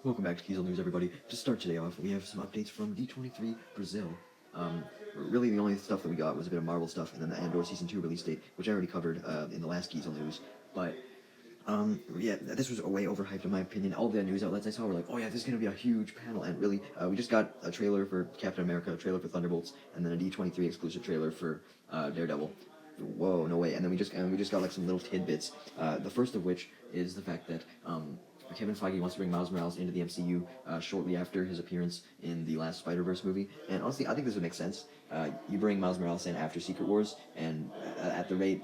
Welcome back to Kiesel News, everybody. To start today off, we have some updates from D23 Brazil. Really, the only stuff that we got was a bit of Marvel stuff, and then the Andor Season 2 release date, which I already covered in the last Kiesel News. But, yeah, this was way overhyped in my opinion. All the news outlets I saw were like, oh yeah, this is going to be a huge panel, and really, we just got a trailer for Captain America, a trailer for Thunderbolts, and then a D23 exclusive trailer for Daredevil. Whoa, no way. And then we just got like some little tidbits. The first of which is the fact that Kevin Feige wants to bring Miles Morales into the MCU shortly after his appearance in the last Spider-Verse movie. And honestly, I think this would make sense. You bring Miles Morales in after Secret Wars, and at the rate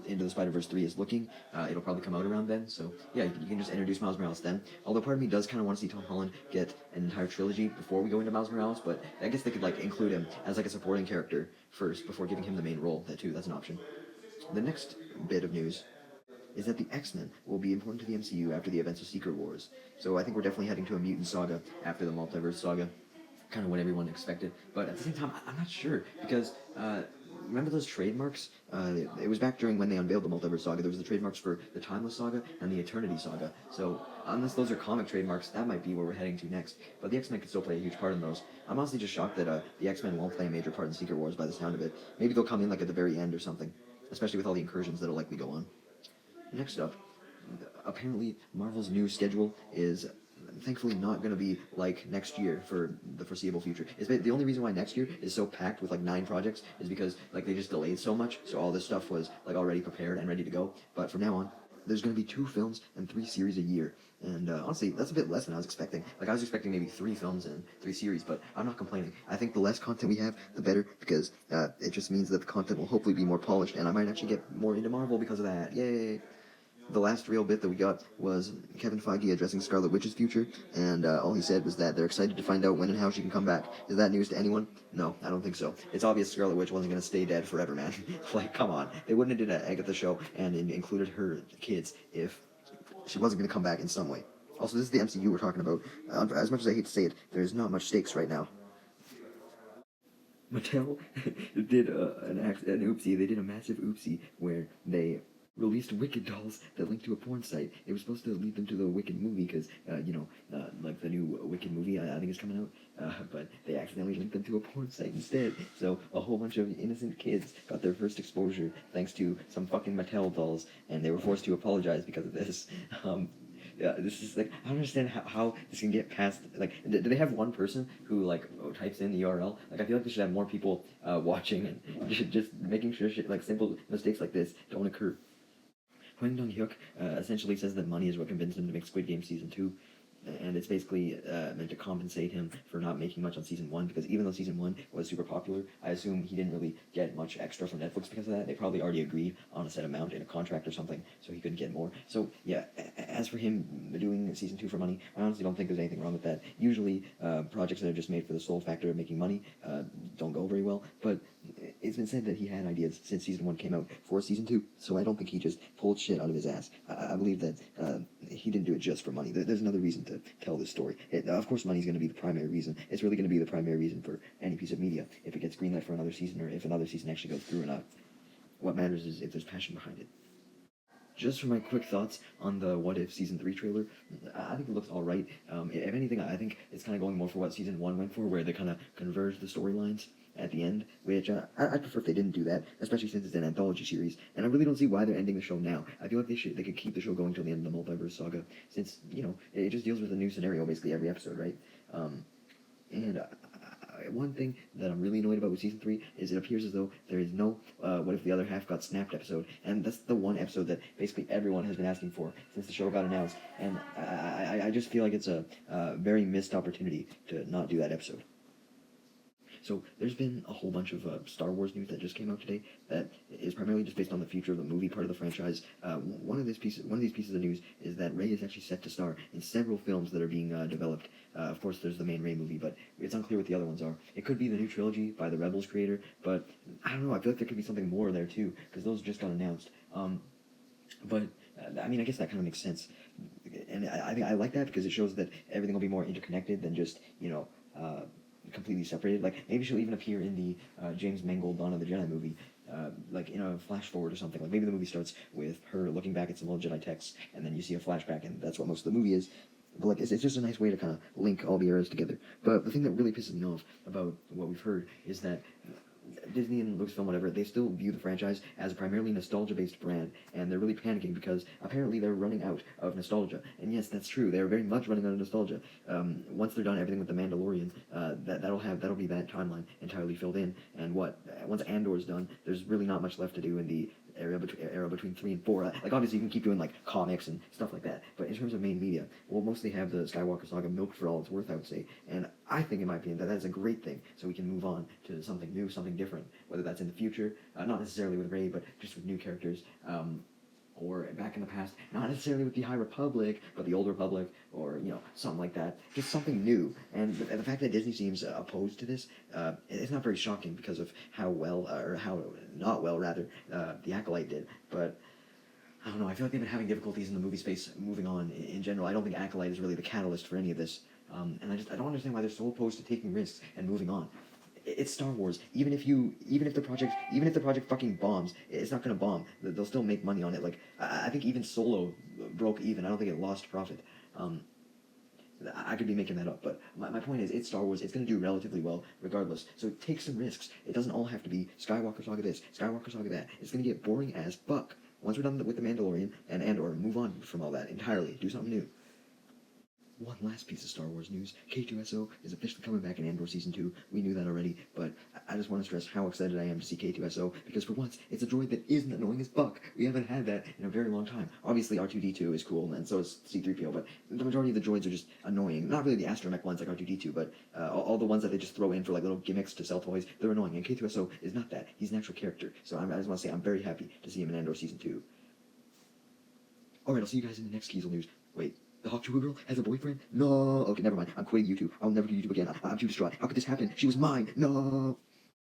Into the Spider-Verse 3 is looking, it'll probably come out around then. So yeah, you can just introduce Miles Morales then. Although part of me does kind of want to see Tom Holland get an entire trilogy before we go into Miles Morales, but I guess they could like include him as like a supporting character first before giving him the main role. That's an option. The next bit of news is that the X-Men will be important to the MCU after the events of Secret Wars. So I think we're definitely heading to a mutant saga after the multiverse saga, kind of what everyone expected. But at the same time, I'm not sure, because remember those trademarks? It was back during when they unveiled the multiverse saga. There was the trademarks for the Timeless Saga and the Eternity Saga. So unless those are comic trademarks, that might be where we're heading to next. But the X-Men could still play a huge part in those. I'm honestly just shocked that the X-Men won't play a major part in Secret Wars by the sound of it. Maybe they'll come in like at the very end or something, especially with all the incursions that'll likely go on. Next up, apparently Marvel's new schedule is thankfully not going to be like next year for the foreseeable future. The only reason why next year is so packed with like 9 projects is because like they just delayed so much, so all this stuff was like already prepared and ready to go. But from now on, there's going to be 2 films and 3 series a year. And honestly, that's a bit less than I was expecting. Like, I was expecting maybe 3 films and 3 series, but I'm not complaining. I think the less content we have, the better, because it just means that the content will hopefully be more polished, and I might actually get more into Marvel because of that. Yay! The last real bit that we got was Kevin Feige addressing Scarlet Witch's future, and all he said was that they're excited to find out when and how she can come back. Is that news to anyone? No, I don't think so. It's obvious Scarlet Witch wasn't going to stay dead forever, man. Like, come on. They wouldn't have did an Agatha show and included her kids if she wasn't going to come back in some way. Also, this is the MCU we're talking about. As much as I hate to say it, there's not much stakes right now. Mattel did an oopsie. They did a massive oopsie where they released Wicked dolls that linked to a porn site. It was supposed to lead them to the Wicked movie because, like the new Wicked movie I think is coming out, but they accidentally linked them to a porn site instead. So a whole bunch of innocent kids got their first exposure thanks to some fucking Mattel dolls, and they were forced to apologize because of this. Yeah, this is like, I don't understand how this can get past, like, do they have one person who, like, types in the URL? Like, I feel like they should have more people watching and just making sure shit, like, simple mistakes like this don't occur. Hwang Dong-hyuk essentially says that money is what convinced him to make Squid Game Season 2, and it's basically meant to compensate him for not making much on Season 1, because even though Season 1 was super popular, I assume he didn't really get much extra from Netflix because of that. They probably already agreed on a set amount in a contract or something, so he couldn't get more. So, yeah, as for him doing Season 2 for money, I honestly don't think there's anything wrong with that. Usually, projects that are just made for the sole factor of making money don't go very well, but it's been said that he had ideas since Season 1 came out for Season 2, so I don't think he just pulled shit out of his ass. I believe that he didn't do it just for money. There's another reason to tell this story. Of course, money's going to be the primary reason. It's really going to be the primary reason for any piece of media, if it gets greenlit for another season, or if another season actually goes through or not. What matters is if there's passion behind it. Just for my quick thoughts on the What If Season 3 trailer, I think it looks alright. If anything, I think it's kind of going more for what Season 1 went for, where they kind of converge the storylines at the end, which I'd prefer if they didn't do that, especially since it's an anthology series, and I really don't see why they're ending the show now. I feel like they could keep the show going till the end of the multiverse saga, since, it just deals with a new scenario basically every episode, right? And one thing that I'm really annoyed about with Season 3 is it appears as though there is no What If the Other Half Got Snapped episode, and that's the one episode that basically everyone has been asking for since the show got announced, and I just feel like it's a very missed opportunity to not do that episode. So there's been a whole bunch of Star Wars news that just came out today that is primarily just based on the future of the movie part of the franchise. One of these pieces of news is that Rey is actually set to star in several films that are being developed. Of course, there's the main Rey movie, but it's unclear what the other ones are. It could be the new trilogy by the Rebels creator, but I don't know. I feel like there could be something more there too, because those just got announced. But I mean, I guess that kind of makes sense, and I like that because it shows that everything will be more interconnected than just completely separated. Like, maybe she'll even appear in the James Mangold Dawn of the Jedi movie. like in a flash forward or something. Like maybe the movie starts with her looking back at some old Jedi texts, and then you see a flashback, and that's what most of the movie is. But like, it's just a nice way to kind of link all the eras together. But the thing that really pisses me off about what we've heard is that Disney and Lucasfilm, whatever, they still view the franchise as a primarily nostalgia-based brand, and they're really panicking because apparently they're running out of nostalgia. And yes, that's true. They're very much running out of nostalgia. Once they're done everything with the Mandalorian, that'll be that timeline entirely filled in. And once Andor's done, there's really not much left to do in the era between 3 and 4. Like obviously you can keep doing like comics and stuff like that, but in terms of main media, we'll mostly have the Skywalker saga milked for all it's worth, I would say. And I think, in my opinion, that is a great thing. So we can move on to something new, something different, whether that's in the future, not necessarily with Rey, but just with new characters. Or back in the past, not necessarily with the High Republic, but the Old Republic, or, something like that. Just something new. And the fact that Disney seems opposed to this, it's not very shocking because of how well, or how not well, rather, The Acolyte did. But I don't know, I feel like they've been having difficulties in the movie space moving on in general. I don't think Acolyte is really the catalyst for any of this. And I don't understand why they're so opposed to taking risks and moving on. It's Star Wars. Even if the project fucking bombs, it's not gonna bomb. They'll still make money on it. Like I think even Solo broke even. I don't think it lost profit. I could be making that up, but my point is, it's Star Wars. It's gonna do relatively well regardless. So take some risks. It doesn't all have to be Skywalker Saga this, Skywalker Saga that. It's gonna get boring as fuck. Once we're done with the Mandalorian and Andor, move on from all that entirely. Do something new. One last piece of Star Wars news. K2SO is officially coming back in Andor Season 2. We knew that already, but I just want to stress how excited I am to see K2SO, because for once, it's a droid that isn't annoying as fuck. We haven't had that in a very long time. Obviously, R2-D2 is cool, and so is C-3PO, but the majority of the droids are just annoying. Not really the astromech ones like R2-D2, but all the ones that they just throw in for like little gimmicks to sell toys, they're annoying, and K2SO is not that. He's an actual character, so I just want to say I'm very happy to see him in Andor Season 2. Alright, I'll see you guys in the next Kiesel news. Wait. The Hawk Chua girl has a boyfriend? No. Okay, never mind. I'm quitting YouTube. I'll never do YouTube again. I'm too distraught. How could this happen? She was mine. No.